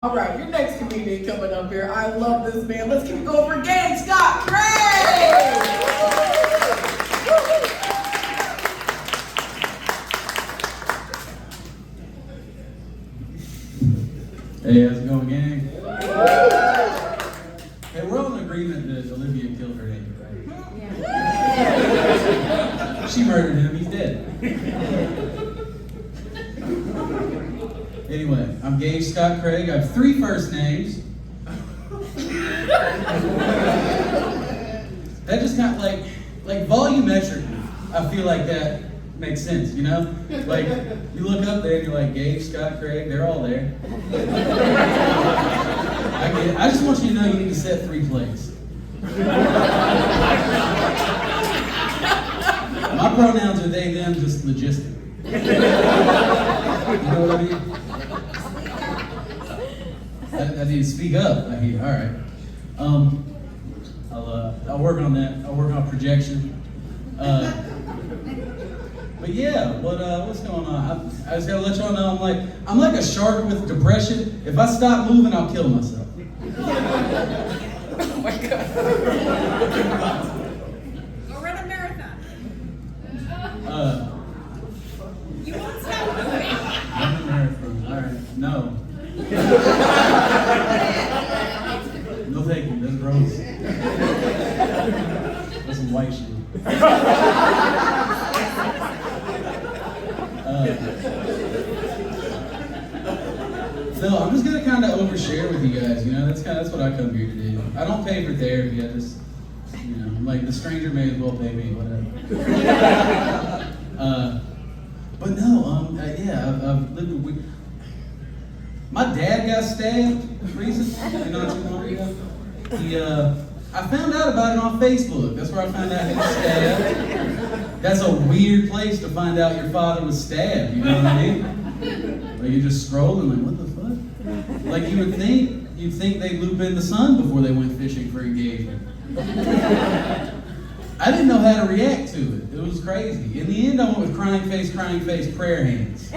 All right, your next comedian coming up here. I love this man. Let's keep it going for Gage Scot. Great! Hey, how's it going, gang? Hey, we're all in agreement that Olivia killed her neighbor, right? Yeah. She murdered him. He's dead. Anyway, I'm Gage Scott Craig. I have 3 first names. That just kind of like volumetrically, I feel like that makes sense, you know? Like, you look up there and you're like, Gage Scott Craig, they're all there. I get it. I just want you to know you need to set 3 plates. My pronouns are they, them, just logistic. You know what I mean? I need to speak up. I hear. All right. I'll work on that. I'll work on projection. But yeah, what's going on? I just gotta let y'all know I'm like a shark with depression. If I stop moving, I'll kill myself. Oh my God. Go run a marathon. You won't stop moving. Run a marathon. All right. No. No thank you. That's gross. That's some white shit. So I'm just gonna kind of overshare with you guys. You know, that's what I come here to do. I don't pay for therapy. I just, you know, I'm like the stranger may as well pay me, whatever. But no, yeah, I've lived with. My dad got stabbed recently, not too long ago. I found out about it on Facebook. That's where I found out he was stabbed. That's a weird place to find out your father was stabbed, you know what I mean? Like you're just scrolling like, what the fuck? Like you'd think they'd loop in the sun before they went fishing for engagement. I didn't know how to react to it. It was crazy. In the end, I went with crying face, prayer hands.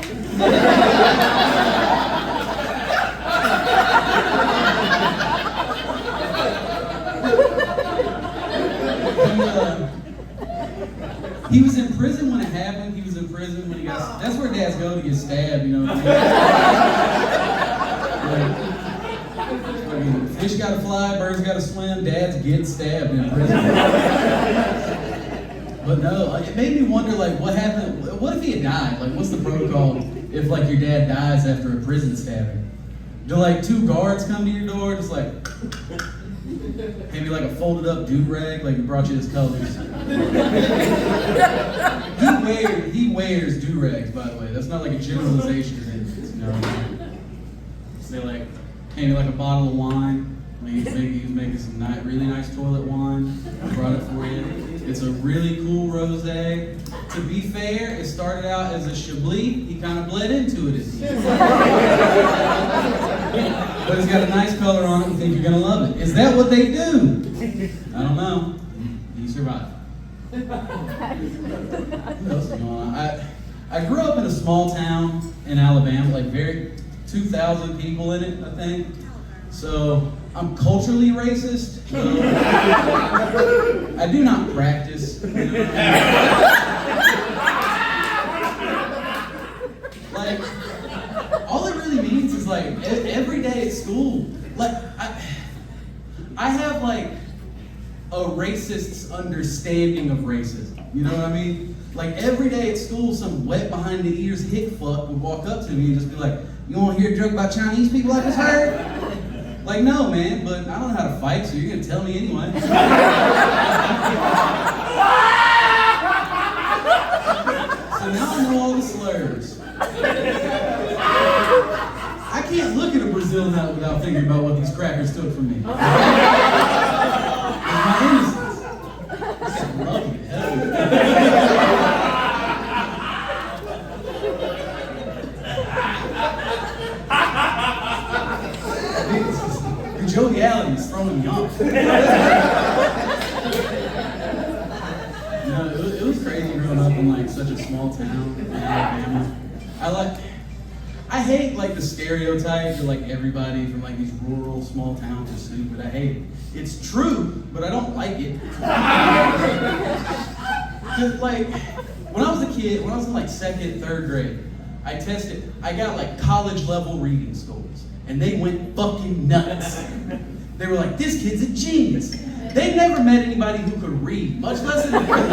He was in prison when it happened. He was in prison when he got. That's where dads go to get stabbed, you know. Like, fish gotta fly, birds gotta swim. Dads get stabbed in prison. But no, it made me wonder, like, what happened? What if he had died? Like, what's the protocol if, like, your dad dies after a prison stabbing? Do like 2 guards come to your door, just like? Maybe like a folded up do-rag, like he brought you his colors. He wears do-rags, by the way. That's not like a generalization of his, you know. They like maybe like a bottle of wine. Like he was making some really nice toilet wine. I brought it for you. It's a really cool rosé. To be fair, it started out as a Chablis. He kind of bled into it at the end. But it's got a nice color on it. You think you're gonna love it. Is that what they do? I don't know. He survived. What else is going on? I grew up in a small town in Alabama, like 2,000 people in it, I think. So I'm culturally racist. I do not practice. You know? Like, all it really means is like every day at school, like I have like a racist's understanding of racism. You know what I mean? Like every day at school, some wet behind the ears hick fuck would walk up to me and just be like, "You want to hear a joke about Chinese people I just heard?" Like, no, man, but I don't know how to fight, so you're gonna tell me anyway. So now I know all the slurs. I can't look at a Brazilian without thinking about what these crackers took from me. It's my innocence. It's so lovely. Your joviality is throwing me off. It was crazy growing up in like such a small town in Alabama. I I hate like the stereotype that like everybody from like these rural small towns are stupid. I hate it. It's true, but I don't like it. 'Cause like when I was a kid, when I was in like 2nd, 3rd grade, I got like college level reading scores, and they went fucking nuts. They were like, this kid's a genius. They never met anybody who could read, much less than could read.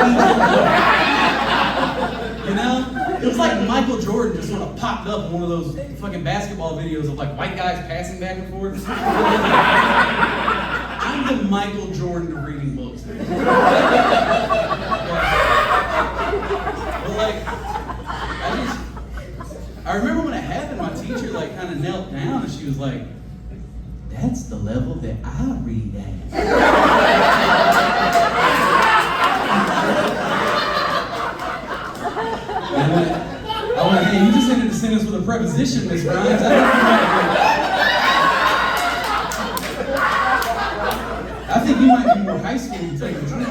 You know? It was like Michael Jordan just sort of popped up in one of those fucking basketball videos of like white guys passing back and forth. I'm the Michael Jordan of reading books. But like, I remember when it happened, my teacher like kind of knelt down and she was like, that's the level that I read at. I went, hey, you just ended the sentence with a preposition, Miss Grimes. I think you might be more high school to take a drink.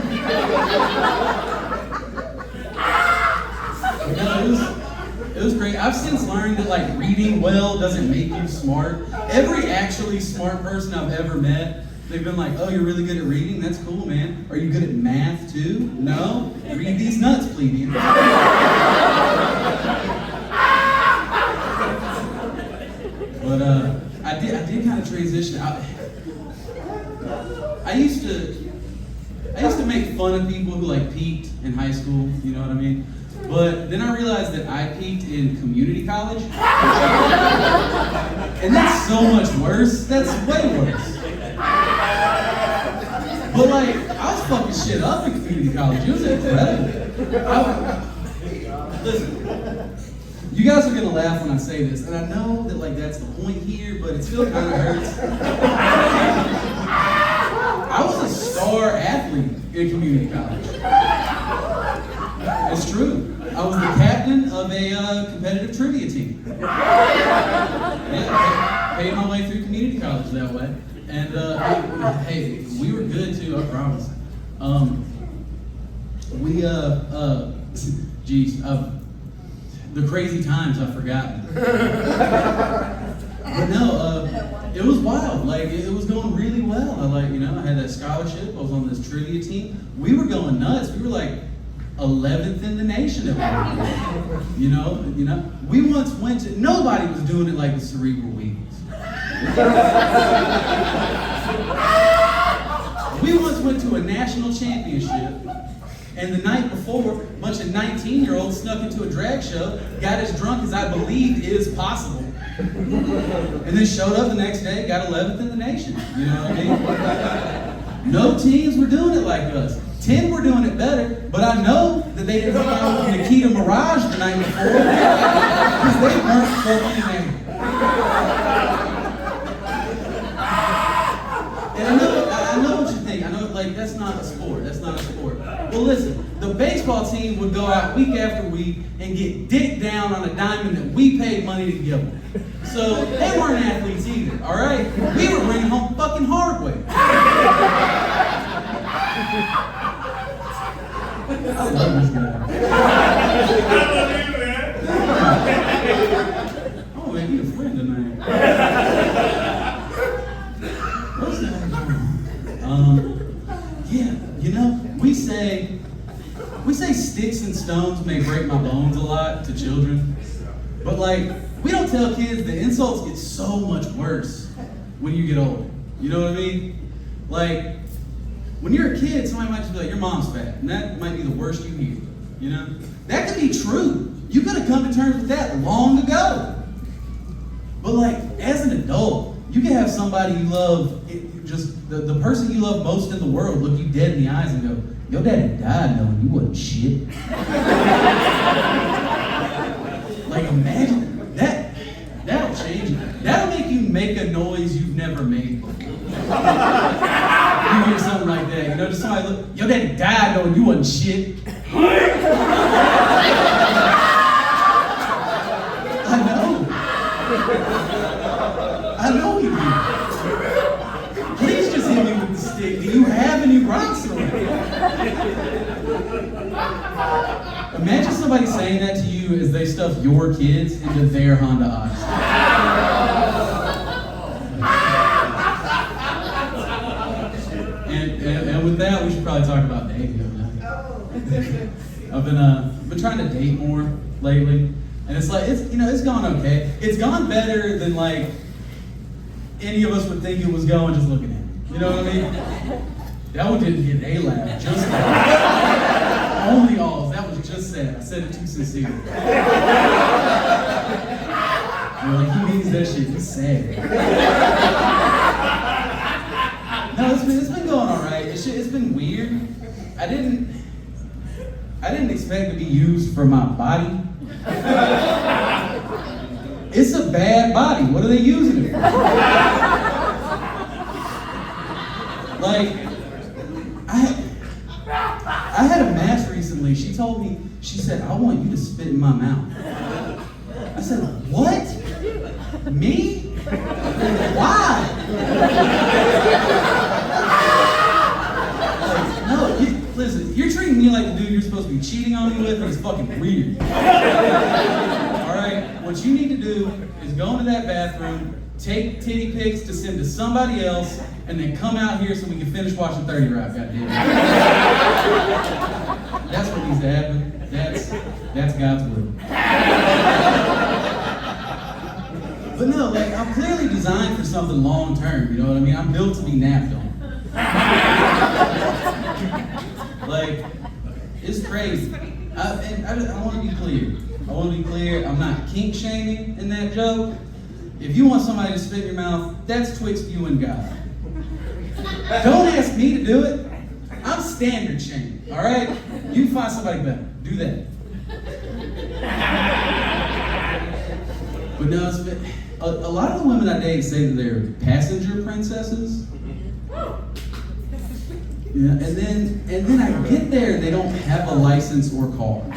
It was great. I've since learned that like reading well doesn't make you smart. Every actually smart person I've ever met, they've been like, oh, you're really good at reading? That's cool, man. Are you good at math too? No? Read these nuts, plebeian. But I did kind of transition. I used to make fun of people who like peaked in high school, you know what I mean? But then I realized that I peaked in community college. And that's so much worse. That's way worse. But like, I was fucking shit up in community college. It was incredible. Listen, you guys are gonna laugh when I say this, and I know that like that's the point here, but it still kind of hurts. I was a star athlete in community college. It's true. I was the captain of a competitive trivia team. Yeah, paid my way through community college that way. And hey, we were good too, I promise. The crazy times I've forgotten. But no, it was wild. Like it was going really well. I had that scholarship. I was on this trivia team. We were going nuts. We were like 11th in the nation at one point. You know. We once went to. Nobody was doing it like the Cerebral Weevils. We once went to a national championship, and the night before, a bunch of 19-year-olds snuck into a drag show, got as drunk as I believe is possible, and then showed up the next day, got 11th in the nation. You know what I mean? No teams were doing it like us. 10 were doing it better, but I know that they didn't hang out with Nikita Mirage the night before because they weren't fucking there. And I know what you think. I know, like, that's not a sport. That's not a sport. Well, listen, the baseball team would go out week after week and get dicked down on a diamond that we paid money to give them. So they weren't athletes either, all right? We were bringing home fucking hardware. I love this guy. Oh, man, he's a friend tonight. What's that? Yeah, we say sticks and stones may break my bones a lot to children, but like, we don't tell kids that insults get so much worse when you get older. You know what I mean? Like, when you're a kid, somebody might just be like, your mom's fat, and that might be the worst you hear, you know? That could be true. You could have come to terms with that long ago. But like, as an adult, you can have somebody you love, the person you love most in the world look you dead in the eyes and go, your daddy died knowing you wasn't shit. Like, imagine, that'll change you. That'll make you make a noise you've never made before. You hear something like that, you know, just somebody look, your daddy died knowing you wasn't shit. I know he did. Please just hit me with the stick. Do you have any rocks around? Imagine somebody saying that to you as they stuff your kids into their Honda Odyssey. probably talk about dating. I've been trying to date more lately, and it's like it's gone okay. It's gone better than like any of us would think it was going just looking at it. You know what I mean? That one didn't get a laugh, just that. Only alls. That was just sad. I said it too sincere. You're like, he means that shit. He's sad. No, it's been going all right. It's been weird. I didn't expect to be used for my body. It's a bad body. What are they using it for? Like, I had a match recently. She told me, she said, I want you to spit in my mouth. I said, what? Me? Why? Like, no, listen, you're treating me like the dude you're supposed to be cheating on me with, and it's fucking weird. Alright, what you need to do is go into that bathroom, take titty pics to send to somebody else, and then come out here so we can finish watching 30 Rock, goddamn. That's what needs to happen. That's God's will. But no, like, I'm clearly designed for something long term, you know what I mean? I'm built to be napped on. Like, it's crazy. I want to be clear. I'm not kink shaming in that joke. If you want somebody to spit in your mouth, that's twixt you and God. Don't ask me to do it. I'm standard shaming, all right? You can find somebody better. Do that. But no, it's been, a lot of the women I date say that they're passenger princesses. Yeah, and then I get there and they don't have a license or car. And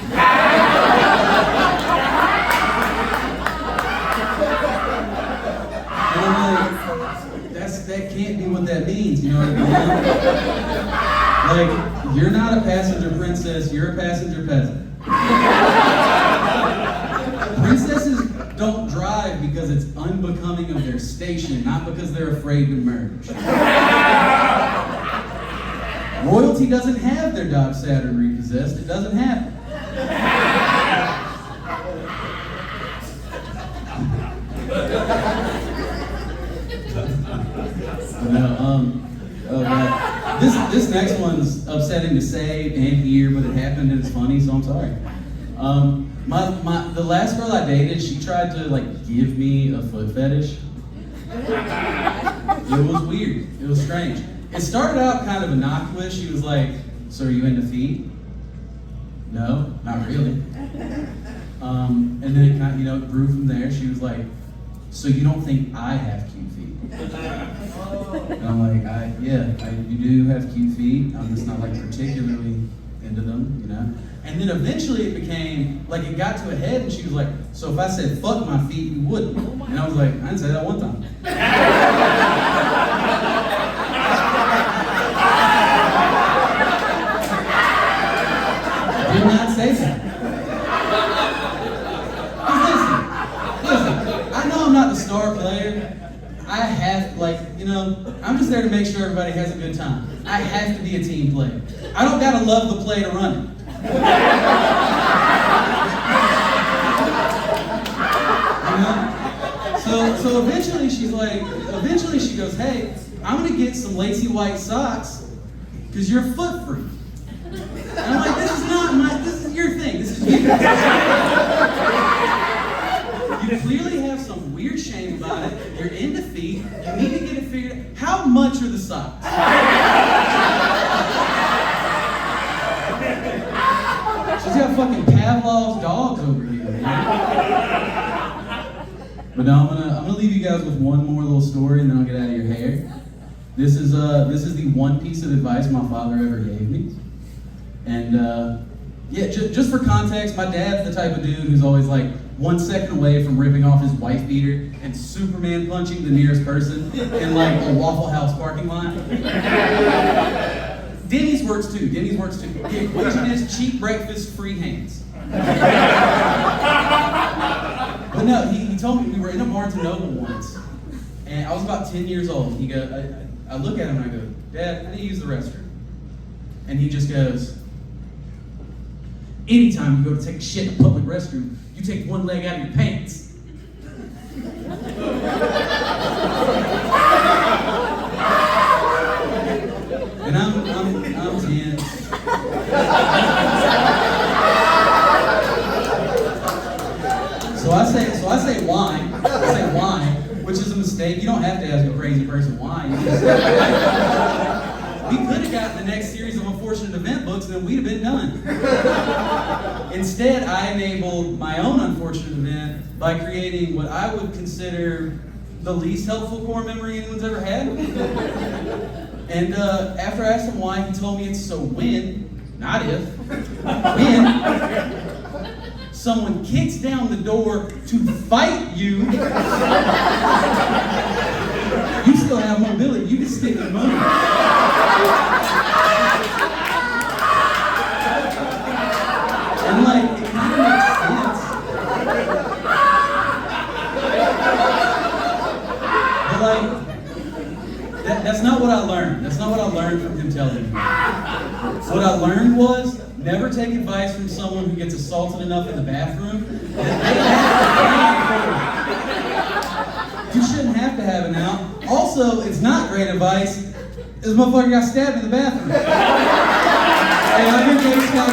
I'm like, that can't be what that means, you know what I mean? Like, you're not a passenger princess, you're a passenger peasant. Princesses don't drive because it's unbecoming of their station, not because they're afraid to merge. Royalty doesn't have their Dodge Saturn repossessed. It doesn't happen. Oh God. This next one's upsetting to say and hear, but it happened and it's funny, so I'm sorry. The last girl I dated, she tried to like give me a foot fetish. It was weird. It was strange. It started out kind of innocuous. She was like, "So are you into feet?" No, not really. And then it kind of, grew from there. She was like, "So you don't think I have cute feet?" And I'm like, you do have cute feet. I'm just not like particularly into them, you know? And then eventually it became, like it got to a head and she was like, "So if I said fuck my feet, you wouldn't?" And I was like, "I didn't say that one time." Did not say that. Listen, I know I'm not the star player. I have, I'm just there to make sure everybody has a good time. I have to be a team player. I don't gotta love the play to run it. So eventually she goes, "Hey, I'm gonna get some lacy white socks because you're a foot freak." And I'm like, this is your thing. This is you. You clearly have some weird shame about it. You're into feet. You need to get it figured out. How much are the socks? She's got fucking Pavlov's dogs over here. But now I'm gonna leave you guys with one more little story, and then I'll get out of your hair. This is the one piece of advice my father ever gave me. And just for context, my dad's the type of dude who's always like 1 second away from ripping off his wife beater and Superman punching the nearest person in like a Waffle House parking lot. Denny's works too. The equation is cheap breakfast, free hands. But no, he told me we were in a Barnes & Noble once, and I was about 10 years old. I look at him and I go, "Dad, I need to use the restroom." And he just goes, anytime you go to take a shit in a public restroom, you take one leg out of your pants. And I'm 10. So I say why. I say why, which is a mistake. You don't have to ask a crazy person why. You just we could have gotten the next series of unfortunate event books and then we'd have been done. Instead, I enabled my own unfortunate event by creating what I would consider the least helpful core memory anyone's ever had. And after I asked him why, he told me it's so when, not if, when someone kicks down the door to fight you, you still have mobility. You can stick and move. And like, it kind of makes sense. But like, that's not what I learned. That's not what I learned from him telling me. What I learned was, never take advice from someone who gets assaulted enough in the bathroom that they have to. You shouldn't have to have it now. Also, it's not great advice. This motherfucker got stabbed in the bathroom. Hey, I've been Gage Scot.